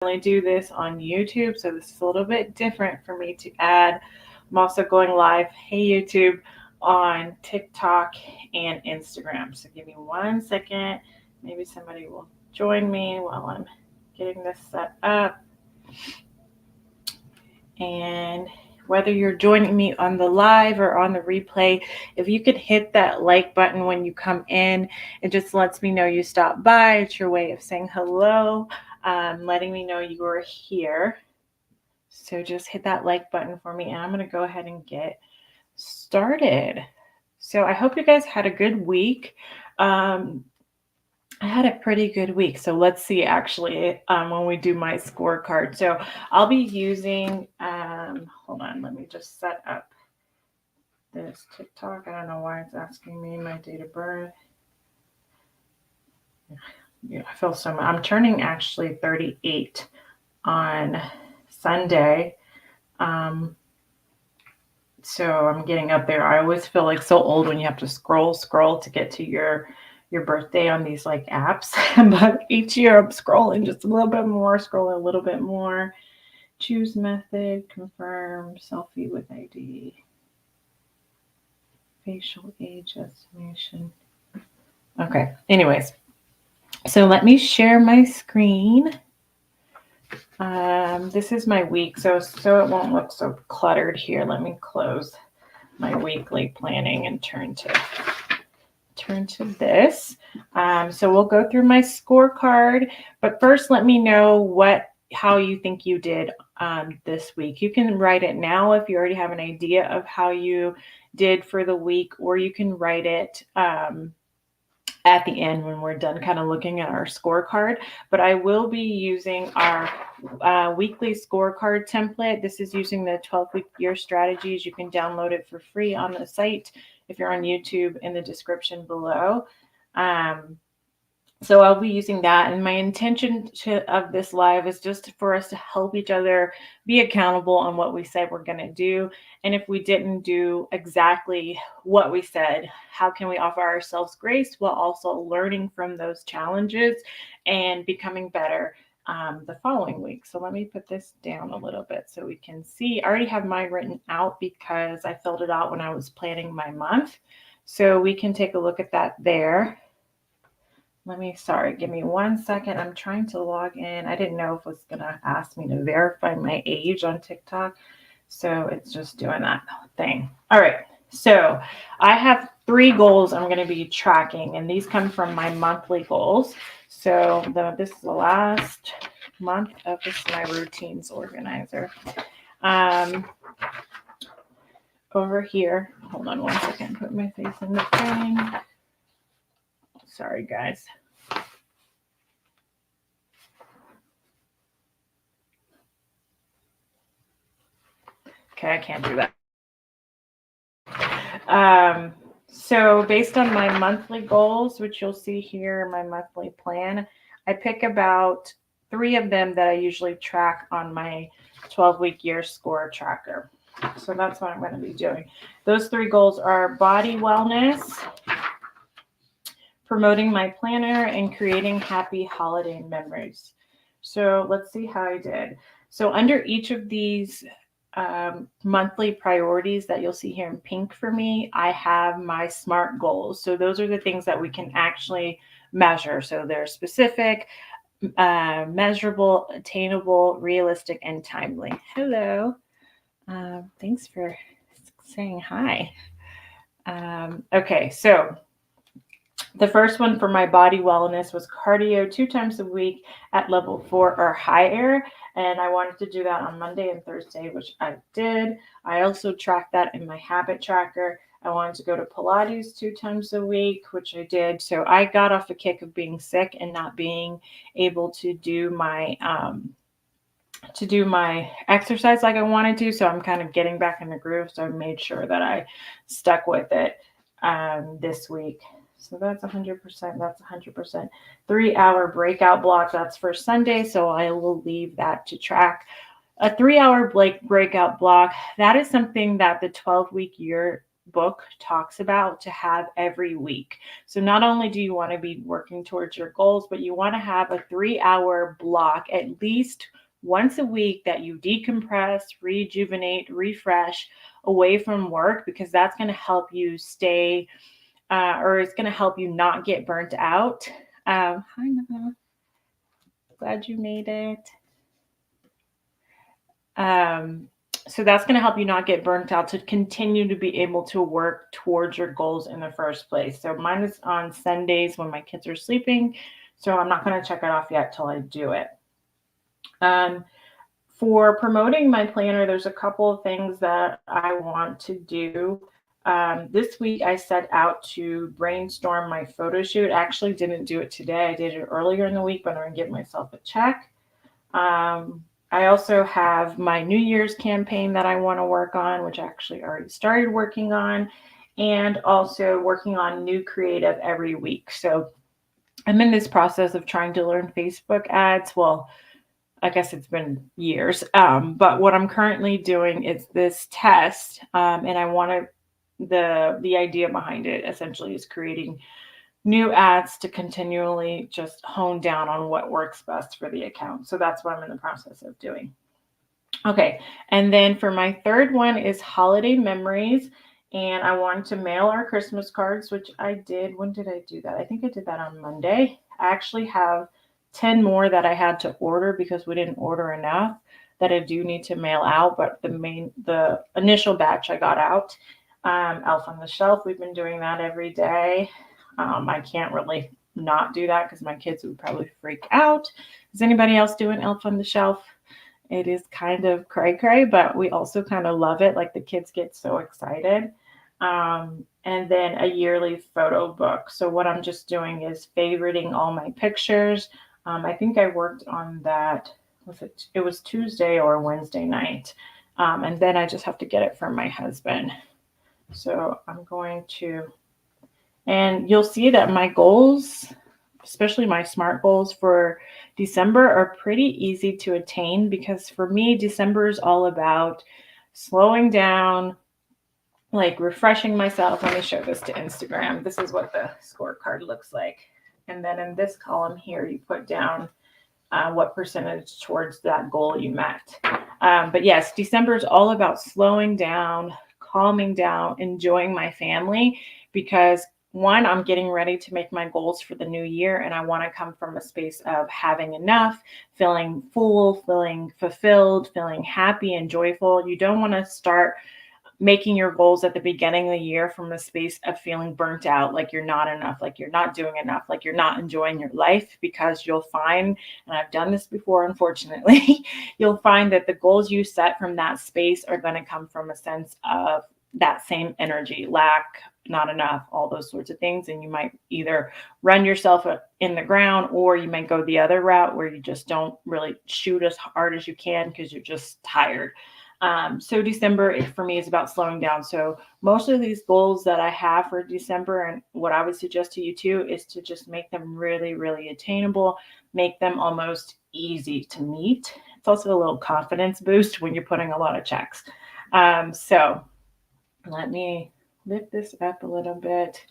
only do this on YouTube, so this is a little bit different for me to add. I'm also going live, hey YouTube, on TikTok and Instagram. So give me 1 second. Maybe somebody will join me while I'm getting this set up. And whether you're joining me on the live or on the replay, if you could hit that like button when you come in, it just lets me know you stopped by. It's your way of saying hello, letting me know you are here. So just hit that like button for me, and I'm going to go ahead and get started. So I hope you guys had a good week. I had a pretty good week. So let's see, actually, when we do my scorecard. So I'll be using, hold on, let me just set up this TikTok. I don't know why it's asking me my date of birth. Yeah, I feel so much. I'm turning actually 38 on Sunday. So I'm getting up there. I always feel like so old when you have to scroll to get to your birthday on these like apps. But each year I'm scrolling just a little bit more, scrolling a little bit more. Choose method, confirm, selfie with ID, facial age estimation. Okay, anyways, so let me share my screen. This is my week, so it won't look so cluttered here. Let me close my weekly planning and turn to this. So we'll go through my scorecard, but first let me know how you think you did this week. You can write it now if you already have an idea of how you did for the week, or you can write it at the end when we're done kind of looking at our scorecard. But I will be using our weekly scorecard template. This is using the 12-week year strategies. You can download it for free on the site if you're on YouTube, in the description below. So I'll be using that. And my intention of this live is just for us to help each other be accountable on what we said we're going to do. And if we didn't do exactly what we said, how can we offer ourselves grace while also learning from those challenges and becoming better the following week? So let me put this down a little bit so we can see. I already have mine written out because I filled it out when I was planning my month. So we can take a look at that there. Give me 1 second. I'm trying to log in. I didn't know if it was going to ask me to verify my age on TikTok. So it's just doing that thing. All right. So I have 3 goals I'm going to be tracking, and these come from my monthly goals. So this is the last month of my routines organizer. Over here, hold on 1 second. Put my face in the frame. Sorry, guys. Okay, I can't do that. So based on my monthly goals, which you'll see here in my monthly plan, I pick about 3 of them that I usually track on my 12-week year score tracker. So that's what I'm going to be doing. Those 3 goals are body wellness, promoting my planner, and creating happy holiday memories. So let's see how I did. So under each of these monthly priorities that you'll see here in pink for me, I have my SMART goals. So those are the things that we can actually measure. So they're specific, measurable, attainable, realistic, and timely. Hello. Thanks for saying hi. Okay, so the first one for my body wellness was cardio 2 times a week at level 4 or higher. And I wanted to do that on Monday and Thursday, which I did. I also tracked that in my habit tracker. I wanted to go to Pilates 2 times a week, which I did. So I got off a kick of being sick and not being able to do my exercise like I wanted to. So I'm kind of getting back in the groove. So I made sure that I stuck with it this week. So that's 100%. That's 100%. 3-hour breakout block. That's for Sunday. So I will leave that to track. A 3-hour breakout block. That is something that the 12-week year book talks about to have every week. So not only do you want to be working towards your goals, but you want to have a 3-hour block at least once a week that you decompress, rejuvenate, refresh away from work, because that's going to help you stay or it's going to help you not get burnt out. Hi, Nana. Glad you made it. So that's going to help you not get burnt out to continue to be able to work towards your goals in the first place. So mine is on Sundays when my kids are sleeping. So I'm not going to check it off yet till I do it. For promoting my planner, there's a couple of things that I want to do. This week I set out to brainstorm my photo shoot. I actually didn't do it today. I did it earlier in the week, but I'm going to give myself a check. I also have my New Year's campaign that I want to work on, which I actually already started working on, and also working on new creative every week. So I'm in this process of trying to learn Facebook ads. Well, I guess it's been years, but what I'm currently doing is this test, and I want to, the idea behind it essentially is creating new ads to continually just hone down on what works best for the account. So that's what I'm in the process of doing. Okay, and then for my third one is holiday memories, and I wanted to mail our Christmas cards, which I did. When did I do that? I think I did that on Monday. I actually have 10 more that I had to order because we didn't order enough that I do need to mail out, but the initial batch I got out. Elf on the Shelf, we've been doing that every day. I can't really not do that because my kids would probably freak out. Is anybody else doing Elf on the Shelf? It is kind of cray-cray, but we also kind of love it. Like the kids get so excited. And then a yearly photo book. So what I'm just doing is favoriting all my pictures. I think I worked on that. It was Tuesday or Wednesday night. And then I just have to get it from my husband. So I'm going to, and you'll see that my goals, especially my SMART goals for December, are pretty easy to attain, because for me, December is all about slowing down, like refreshing myself. Let me show this to Instagram. This is what the scorecard looks like. And then in this column here, you put down what percentage towards that goal you met. But yes, December is all about slowing down, calming down, enjoying my family, because one, I'm getting ready to make my goals for the new year, and I want to come from a space of having enough, feeling full, feeling fulfilled, feeling happy and joyful. You don't want to start making your goals at the beginning of the year from a space of feeling burnt out, like you're not enough, like you're not doing enough, like you're not enjoying your life, because you'll find, and I've done this before, unfortunately, you'll find that the goals you set from that space are going to come from a sense of that same energy, lack, not enough, all those sorts of things. And you might either run yourself in the ground, or you might go the other route where you just don't really shoot as hard as you can because you're just tired. So December for me is about slowing down. So most of these goals that I have for December, and what I would suggest to you too, is to just make them really, really attainable, make them almost easy to meet. It's also a little confidence boost when you're putting a lot of checks. So let me lift this up a little bit.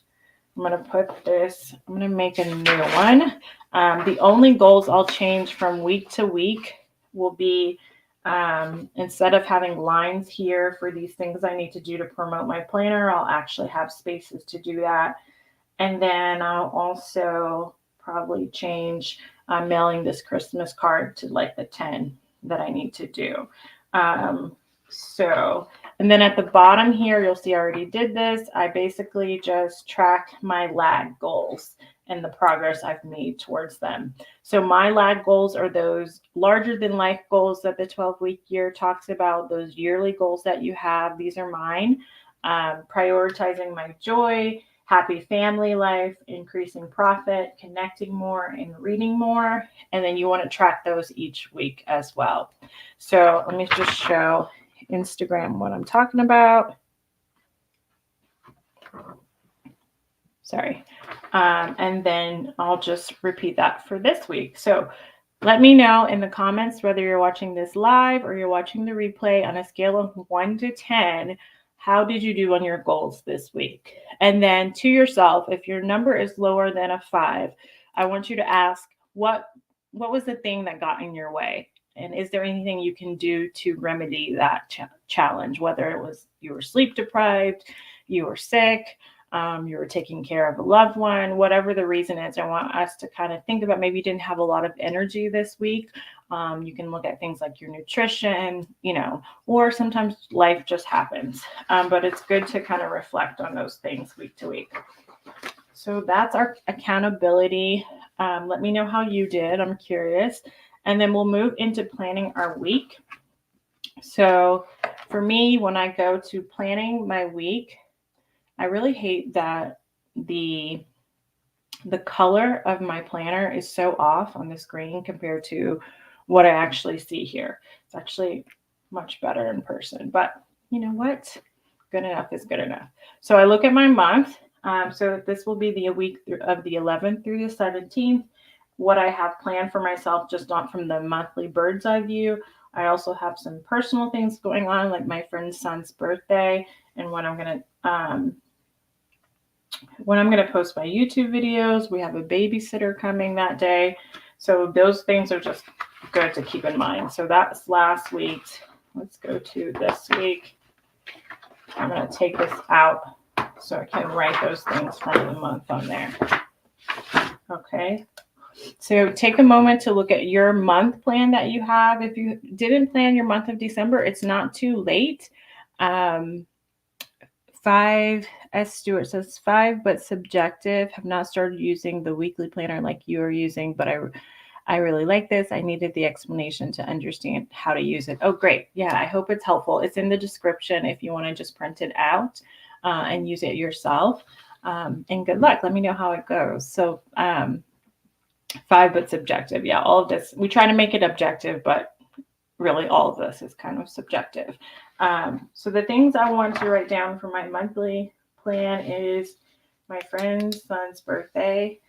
I'm going to make a new one. The only goals I'll change from week to week will be, instead of having lines here for these things I need to do to promote my planner, I'll actually have spaces to do that. And then I'll also probably change mailing this Christmas card to like the 10 that I need to do. And then at the bottom here, you'll see I already did this. I basically just track my lag goals and the progress I've made towards them. So my lag goals are those larger than life goals that the 12-week year talks about, those yearly goals that you have. These are mine. Prioritizing my joy, happy family life, increasing profit, connecting more, and reading more. And then you want to track those each week as well. So let me just show Instagram what I'm talking about. Sorry. And then I'll just repeat that for this week. So let me know in the comments whether you're watching this live or you're watching the replay on a scale of 1 to 10. how did you do on your goals this week? And then to yourself, if your number is lower than a 5, I want you to ask what was the thing that got in your way? And is there anything you can do to remedy that challenge? Whether it was you were sleep deprived, you were sick, you were taking care of a loved one, whatever the reason is, I want us to kind of think about maybe you didn't have a lot of energy this week. You can look at things like your nutrition, or sometimes life just happens. But it's good to kind of reflect on those things week to week. So that's our accountability. Let me know how you did. I'm curious. And then we'll move into planning our week. So for me, when I go to planning my week, I really hate that the color of my planner is so off on the screen compared to what I actually see here. It's actually much better in person, but you know what? Good enough is good enough. So I look at my month. So this will be the week of the 11th through the 17th. What I have planned for myself, just not from the monthly bird's eye view. I also have some personal things going on, like my friend's son's birthday, and when I'm gonna post my YouTube videos. We have a babysitter coming that day. So those things are just good to keep in mind. So that's last week's. Let's go to this week. I'm going to take this out so I can write those things from the month on there. Okay. So take a moment to look at your month plan that you have. If you didn't plan your month of December, it's not too late. 5, as Stuart says, 5, but subjective. Have not started using the weekly planner like you are using, but I really like this. I needed the explanation to understand how to use it. Oh, great. Yeah, I hope it's helpful. It's in the description if you want to just print it out and use it yourself. And good luck. Let me know how it goes. So 5, but subjective. Yeah, all of this. We try to make it objective, but really all of this is kind of subjective. So the things I want to write down for my monthly plan is my friend's son's birthday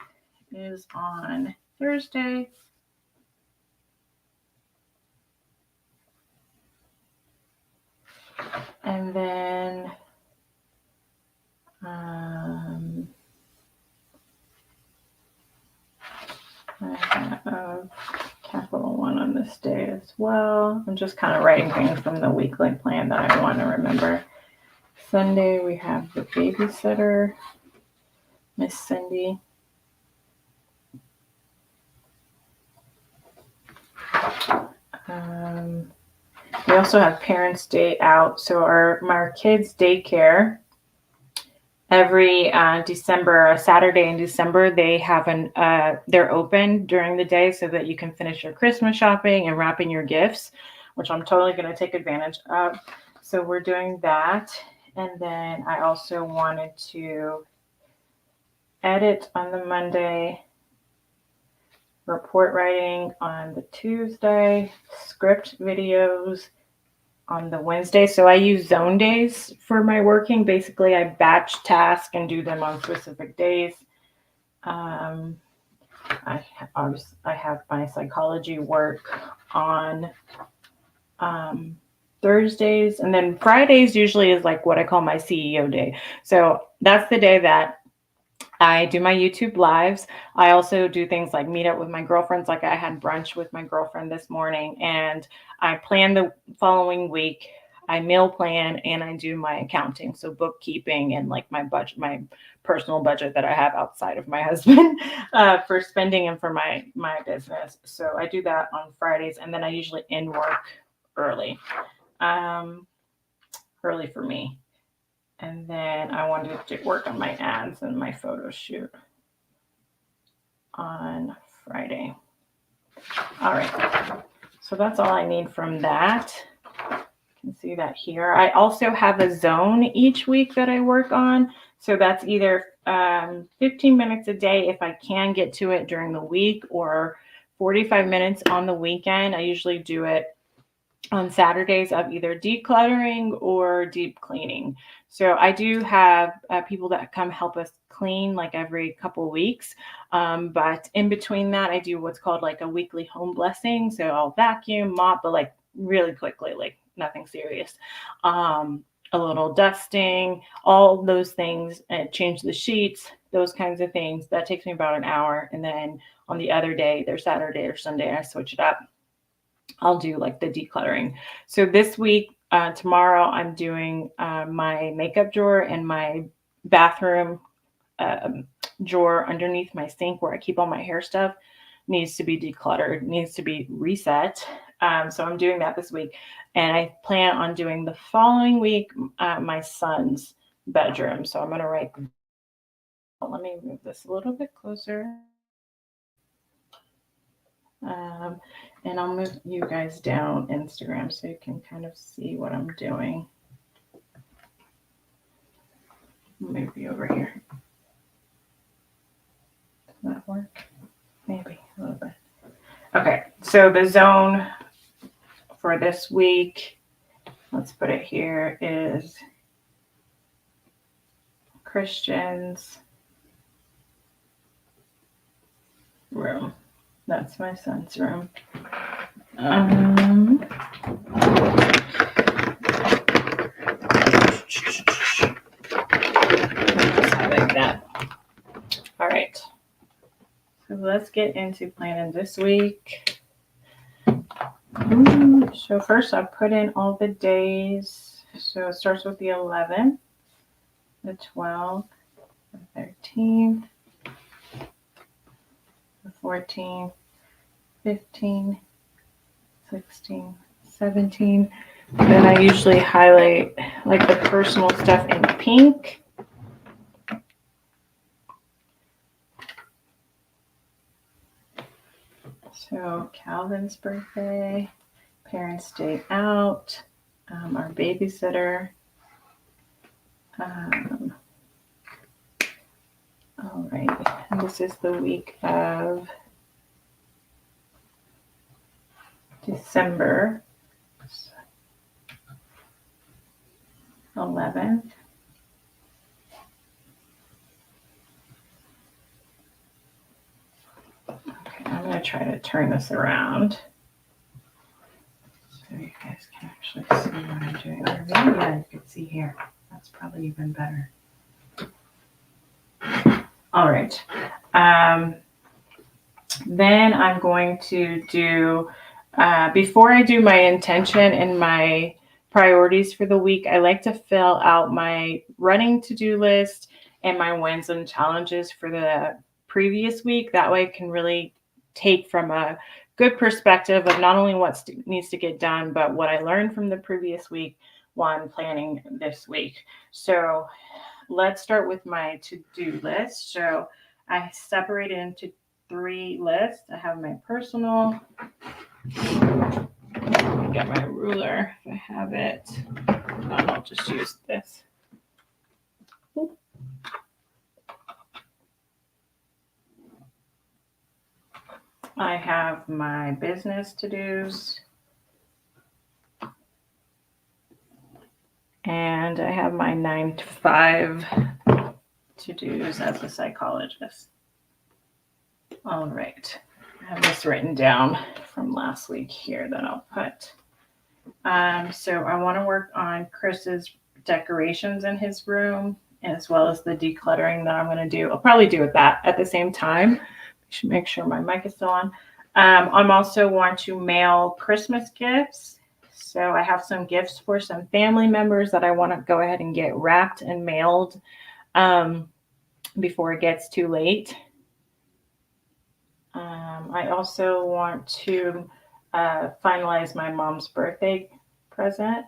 is on Thursday. And then I have capital 1 on this day as well. I'm just kind of writing things from the weekly plan that I want to remember. Sunday, we have the babysitter, Miss Cindy. We also have Parents' Day out. So our kids' daycare, every December, Saturday in December, they have they're open during the day so that you can finish your Christmas shopping and wrapping your gifts, which I'm totally going to take advantage of. So we're doing that. And then I also wanted to edit on the Monday, report writing on the Tuesday, script videos on the Wednesday. So I use zone days for my working. Basically, I batch tasks and do them on specific days. I have my psychology work on Thursdays, and then Fridays usually is like what I call my CEO day. So that's the day that I do my YouTube lives. I also do things like meet up with my girlfriends. Like I had brunch with my girlfriend this morning, and I plan the following week. I meal plan and I do my accounting. So bookkeeping and like my budget, my personal budget that I have outside of my husband for spending and for my business. So I do that on Fridays, and then I usually end work early for me. And then I wanted to work on my ads and my photo shoot on Friday. All right. So that's all I need from that. You can see that here. I also have a zone each week that I work on. So that's either 15 minutes a day if I can get to it during the week, or 45 minutes on the weekend. I usually do it on Saturdays of either decluttering or deep cleaning. So I do have people that come help us clean like every couple of weeks. But in between that, I do what's called like a weekly home blessing. So I'll vacuum, mop, but like really quickly, like nothing serious. a little dusting, all those things, and change the sheets, those kinds of things. That takes me about an hour. And then on the other day, either Saturday or Sunday, I switch it up. I'll do like the decluttering. So this week, tomorrow, I'm doing my makeup drawer and my bathroom drawer underneath my sink where I keep all my hair stuff needs to be decluttered, needs to be reset. So I'm doing that this week. And I plan on doing the following week my son's bedroom. So I'm going to write, let me move this a little bit closer. And I'll move you guys down Instagram so you can kind of see what I'm doing. Maybe over here. Does that work? Maybe a little bit. Okay, so the zone for this week, let's put it here, is Christian's room. That's my son's room. Like that. All right. So let's get into planning this week. So first I put in all the days. So it starts with the 11th, the 12th, the 13th, the 14th, 15, 16, 17. Then I usually highlight like the personal stuff in pink. So Calvin's birthday, parents' day out, our babysitter. All right, and this is the week of December 11th. Okay, I'm going to try to turn this around so you guys can actually see what I'm doing. Or maybe, yeah, you can see here. That's probably even better. All right. Then I'm going to do, before I do my intention and my priorities for the week, I like to fill out my running to-do list and my wins and challenges for the previous week. That way I can really take from a good perspective of not only what needs to get done, but what I learned from the previous week while I'm planning this week. So let's start with my to-do list. So I separate it into 3 lists. I have my personal. Let me get my ruler if I have it. I'll just use this. I have my business to-dos. And I have my 9 to 5 to-dos as a psychologist. All right. I have this written down from last week here that I'll put. So I want to work on Chris's decorations in his room, as well as the decluttering that I'm going to do. I'll probably do that at the same time. I should make sure my mic is still on. I'm also want to mail Christmas gifts. So I have some gifts for some family members that I want to go ahead and get wrapped and mailed before it gets too late. I also want to finalize my mom's birthday present.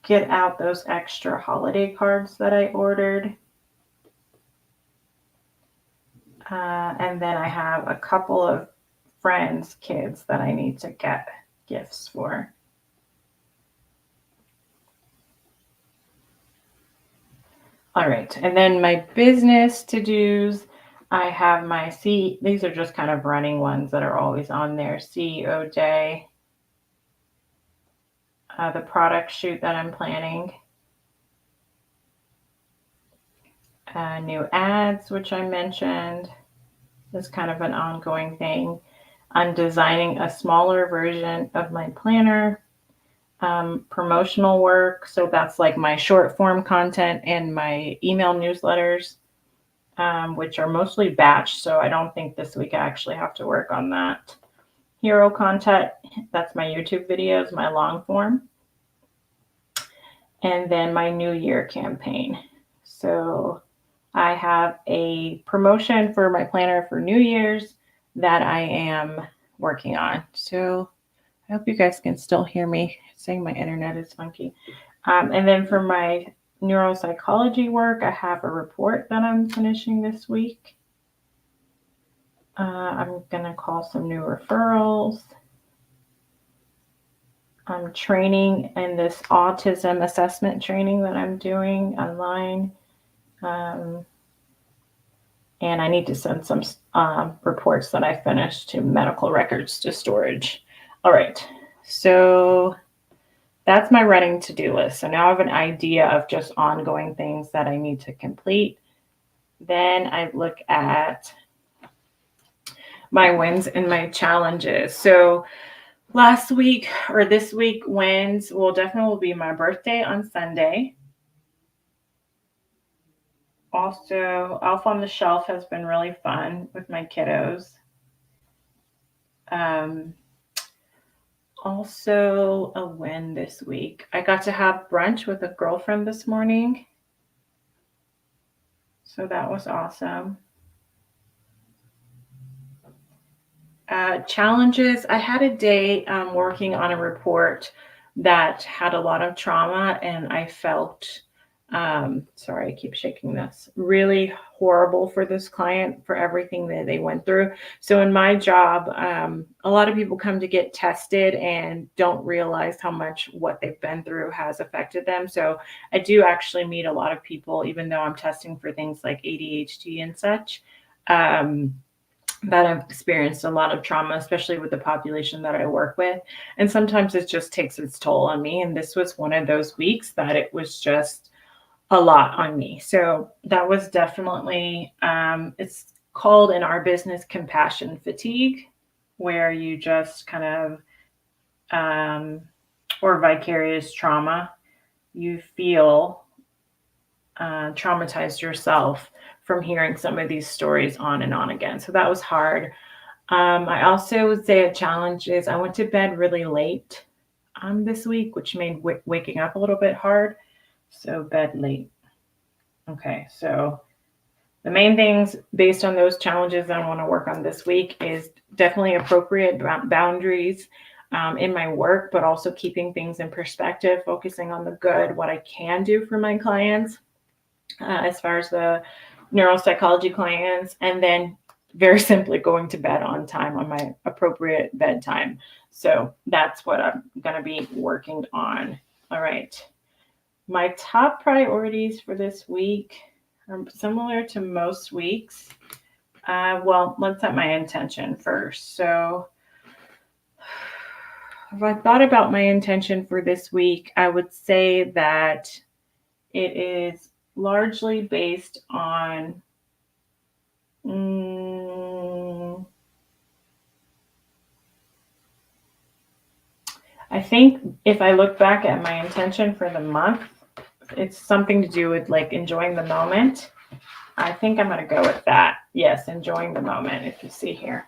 Get out those extra holiday cards that I ordered. And then I have a couple of friends' kids that I need to get gifts for. All right, and then my business to-dos, I have my these are just kind of running ones that are always on there. CEO day, the product shoot that I'm planning, new ads, which I mentioned, is kind of an ongoing thing. I'm designing a smaller version of my planner promotional work. So that's like my short form content and my email newsletters, which are mostly batch. So I don't think this week I actually have to work on that. Hero content, that's my YouTube videos, my long form. And then my New Year campaign. So I have a promotion for my planner for New Year's that I am working on. So I hope you guys can still hear me. Saying my internet is funky. And then for my neuropsychology work, I have a report that I'm finishing this week. I'm going to call some new referrals. I'm training in this autism assessment training that I'm doing online. And I need to send some reports that I finished to medical records to storage. All right. So that's my running to-do list. So now I have an idea of just ongoing things that I need to complete. Then I look at my wins and my challenges. So last week or this week wins will definitely be my birthday on Sunday. Also, Elf on the Shelf has been really fun with my kiddos. Also a win this week. I got to have brunch with a girlfriend this morning. So that was awesome. Challenges. I had a day working on a report that had a lot of trauma, and I felt, sorry, I keep shaking this, really horrible for this client for everything that they went through. So in my job, a lot of people come to get tested and don't realize how much what they've been through has affected them. So I do actually meet a lot of people, even though I'm testing for things like ADHD and such. That have experienced a lot of trauma, especially with the population that I work with. And sometimes it just takes its toll on me. And this was one of those weeks that it was just a lot on me. So that was definitely, it's called in our business compassion fatigue, where you just kind of, or vicarious trauma, you feel traumatized yourself from hearing some of these stories on and on again. So that was hard. I also would say a challenge is I went to bed really late this week, which made waking up a little bit hard. So bed late. Okay, so the main things based on those challenges I want to work on this week is definitely appropriate boundaries in my work, but also keeping things in perspective, focusing on the good, what I can do for my clients as far as the neuropsychology clients, and then very simply going to bed on time on my appropriate bedtime. So that's what I'm going to be working on. All right. My top priorities for this week are similar to most weeks. Well, let's set my intention first. So if I thought about my intention for this week, I would say that it is largely based on I think if I look back at my intention for the month, it's something to do with like enjoying the moment. I think I'm going to go with that. Yes, enjoying the moment, if you see here.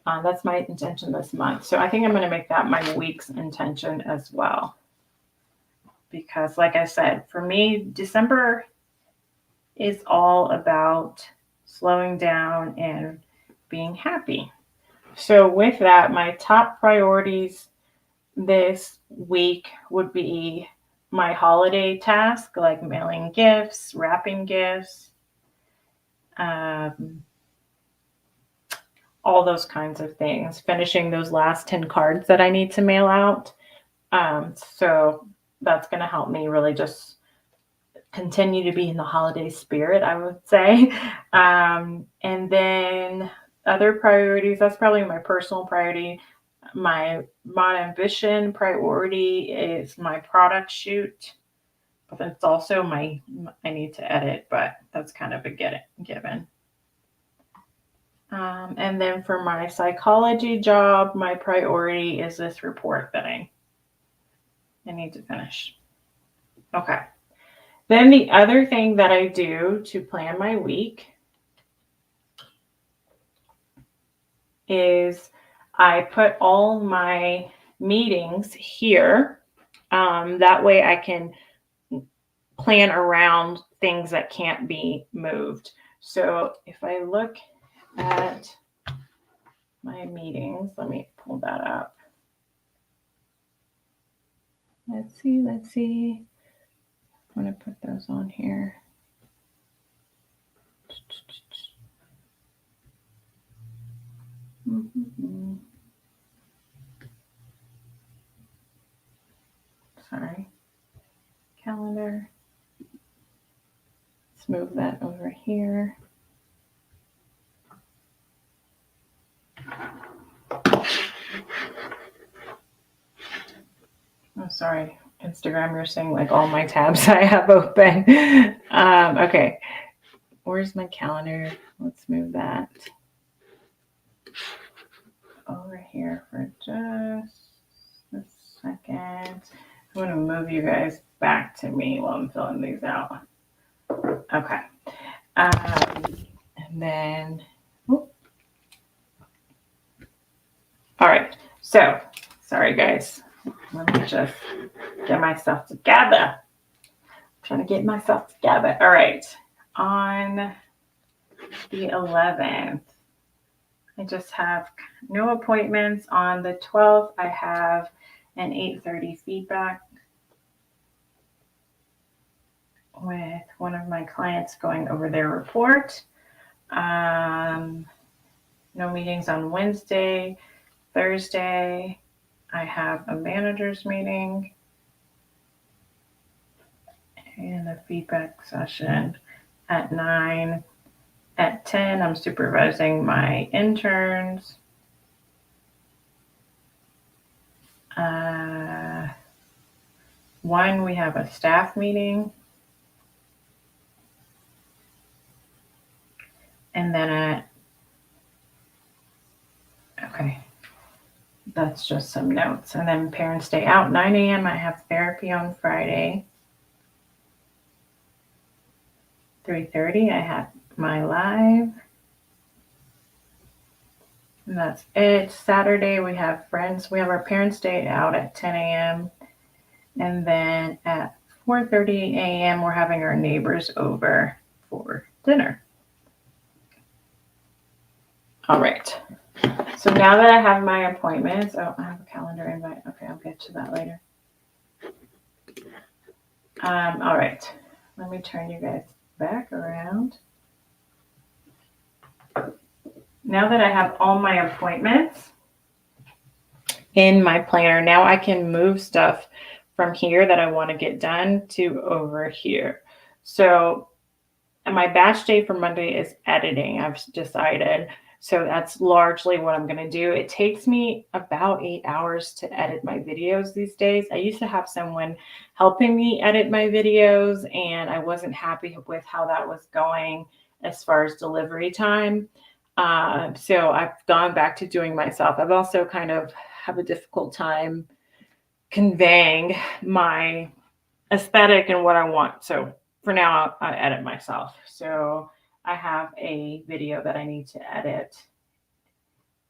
That's my intention this month. So I think I'm going to make that my week's intention as well. Because like I said, for me, December is all about slowing down and being happy. So with that, my top priorities this week would be my holiday task, like mailing gifts, wrapping gifts, all those kinds of things, finishing those last 10 cards that I need to mail out. So that's going to help me really just continue to be in the holiday spirit, I would say. And then other priorities, that's probably my personal priority. My ambition priority is my product shoot, but it's also I need to edit, but that's kind of a given. And then for my psychology job, my priority is this report that I I need to finish. Okay. Then the other thing that I do to plan my week is I put all my meetings here. That way I can plan around things that can't be moved. So if I look at my meetings, let me pull that up. Let's see. I'm going to put those on here. Sorry. Calendar. Let's move that over here. Oh, sorry. Instagram, you're seeing like all my tabs I have open. Okay. Where's my calendar? Let's move that over here for just a second. I'm going to move you guys back to me while I'm filling these out. Okay. And then, all right. So, sorry guys. Let me just get myself together. I'm trying to get myself together. All right. On the 11th, I just have no appointments. On the 12th, I have an 8:30 feedback with one of my clients going over their report. No meetings on Wednesday. Thursday, I have a manager's meeting and a feedback session at 9. At 10, I'm supervising my interns. 1, we have a staff meeting. And then okay, that's just some notes. And then Parents Day Out, 9 a.m. I have therapy on Friday. 3:30, I have my live. And that's it. Saturday, we have friends. We have our Parents Day Out at 10 a.m. And then at 4:30 a.m., we're having our neighbors over for dinner. All right. So now that I have my appointments, I have a calendar invite. Okay, I'll get to that later. All right. Let me turn you guys back around. Now that I have all my appointments in my planner, now I can move stuff from here that I want to get done to over here. So, and my batch day for Monday is editing, I've decided. So that's largely what I'm going to do. It takes me about 8 hours to edit my videos these days. I used to have someone helping me edit my videos, and I wasn't happy with how that was going as far as delivery time. So I've gone back to doing myself. I've also kind of have a difficult time conveying my aesthetic and what I want. So for now, I edit myself. So I have a video that I need to edit.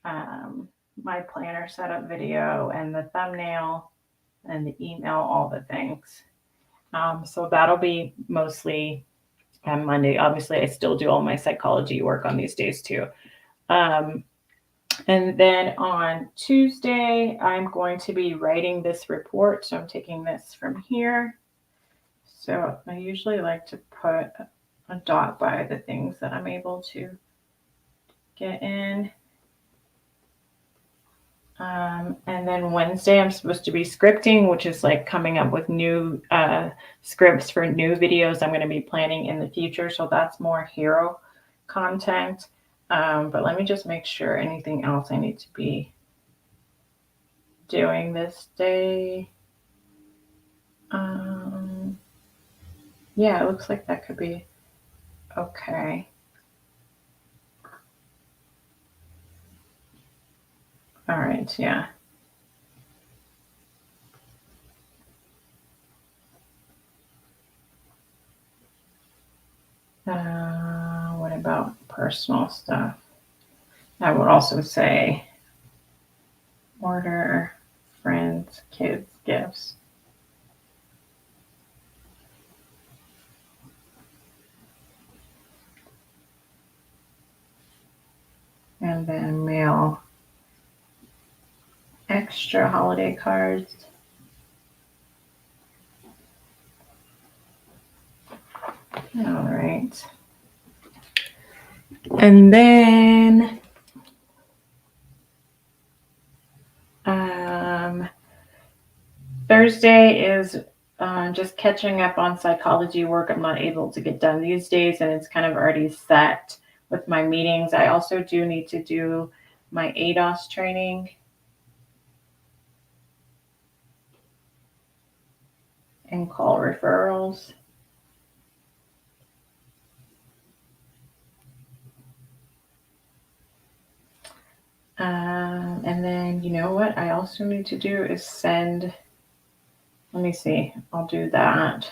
My planner setup video and the thumbnail and the email, all the things. So that'll be mostly on Monday. Obviously, I still do all my psychology work on these days too. And then on Tuesday, I'm going to be writing this report. So I'm taking this from here. So I usually like to put a dot by the things that I'm able to get in. And then Wednesday, I'm supposed to be scripting, which is like coming up with new scripts for new videos I'm going to be planning in the future. So that's more hero content. But let me just make sure anything else I need to be doing this day. Yeah, it looks like that could be okay. All right, yeah. personal stuff. I would also say order friends, kids, gifts. And then mail extra holiday cards. All right. And then Thursday is just catching up on psychology work I'm not able to get done these days, and it's kind of already set with my meetings. I also do need to do my ADOS training and call referrals. And then, you know what I also need to do is send, let me see, I'll do that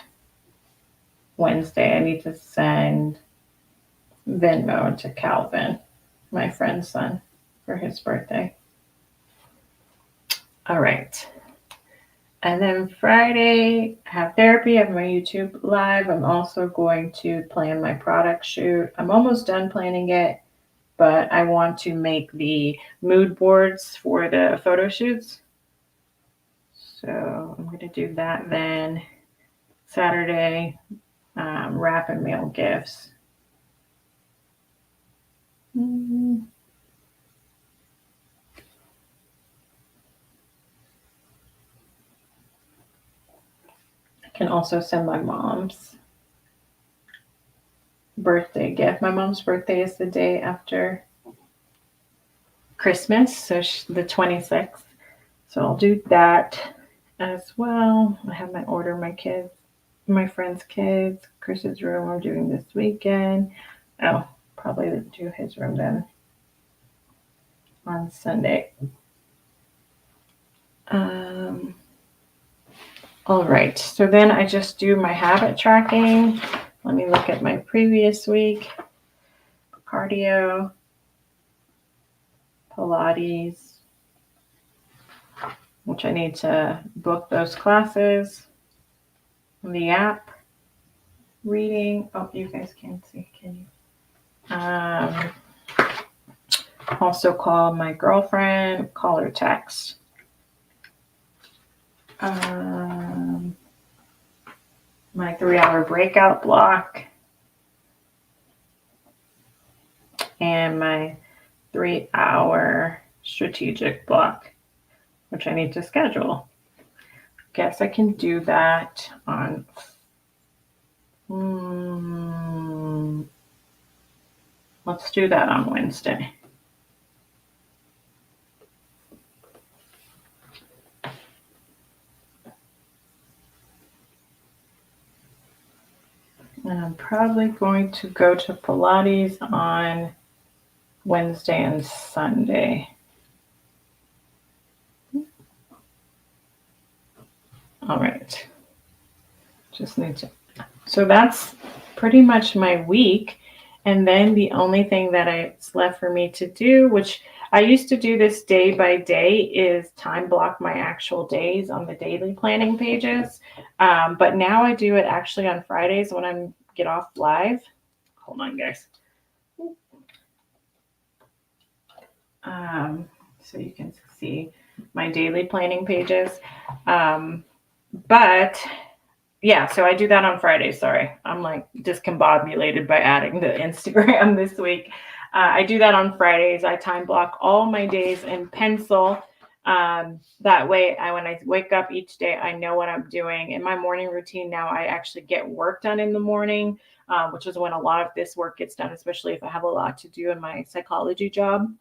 Wednesday. I need to send Venmo to Calvin, my friend's son, for his birthday. All right. And then Friday, I have therapy. I have my YouTube live. I'm also going to plan my product shoot. I'm almost done planning it, but I want to make the mood boards for the photo shoots. So I'm going to do that then. Saturday, wrap and mail gifts. I can also send my mom's birthday gift. My mom's birthday is the day after Christmas, so the 26th. So I'll do that as well. I have my friend's kids, Chris's room we're doing this weekend. Oh, probably do his room then on Sunday. All right, so then I just do my habit tracking. Let me look at my previous week. Cardio, Pilates, which I need to book those classes. The app, reading. Oh, you guys can't see, can you? Also call my girlfriend, call or text. My 3-hour breakout block and my 3-hour strategic block, which I need to schedule. Guess I can do that on let's do that on Wednesday. And I'm probably going to go to Pilates on Wednesday and Sunday. All right. Just need to. So that's pretty much my week. And then the only thing that it's left for me to do, which I used to do this day by day, is time block my actual days on the daily planning pages. But now I do it actually on Fridays when I get off live. Hold on, guys. So you can see my daily planning pages. But yeah, so I do that on Fridays. Sorry, I'm like discombobulated by adding the Instagram this week. I do that on Fridays. I time block all my days in pencil. That way, when I wake up each day, I know what I'm doing. In my morning routine now, I actually get work done in the morning, which is when a lot of this work gets done, especially if I have a lot to do in my psychology job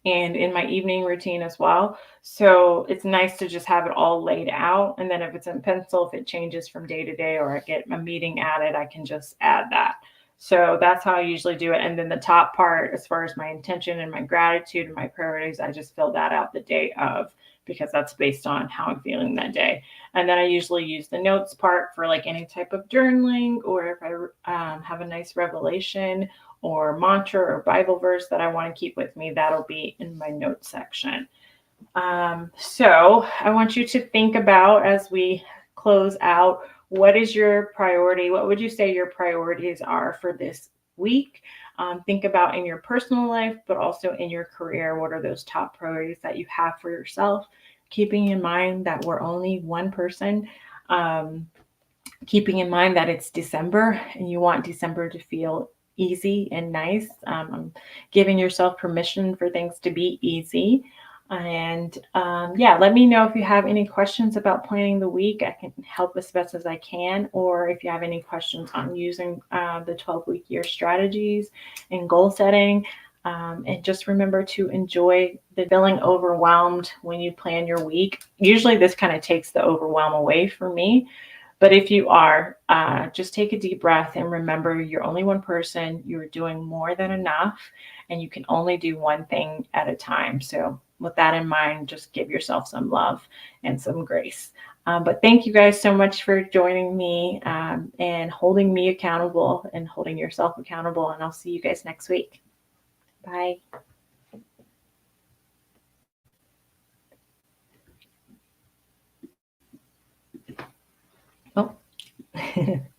and in my evening routine as well. So it's nice to just have it all laid out. And then if it's in pencil, if it changes from day to day or I get a meeting added, I can just add that. So that's how I usually do it. And then the top part, as far as my intention and my gratitude and my priorities, I just fill that out the day of, because that's based on how I'm feeling that day. And then I usually use the notes part for like any type of journaling, or if I have a nice revelation, or mantra or Bible verse that I want to keep with me, that'll be in my notes section. So I want you to think about, as we close out, what is your priority? What would you say your priorities are for this week? Think about in your personal life, but also in your career. What are those top priorities that you have for yourself? Keeping in mind that we're only one person. Keeping in mind that it's December and you want December to feel easy and nice. Giving yourself permission for things to be easy. And yeah, let me know if you have any questions about planning the week. I can help as best as I can. Or if you have any questions on using the 12-week year strategies and goal setting. And just remember to enjoy the feeling overwhelmed when you plan your week. Usually this kind of takes the overwhelm away for me. But if you are, just take a deep breath and remember you're only one person. You're doing more than enough, and you can only do one thing at a time. So with that in mind, just give yourself some love and some grace. But thank you guys so much for joining me and holding me accountable and holding yourself accountable. And I'll see you guys next week. Bye. Oh.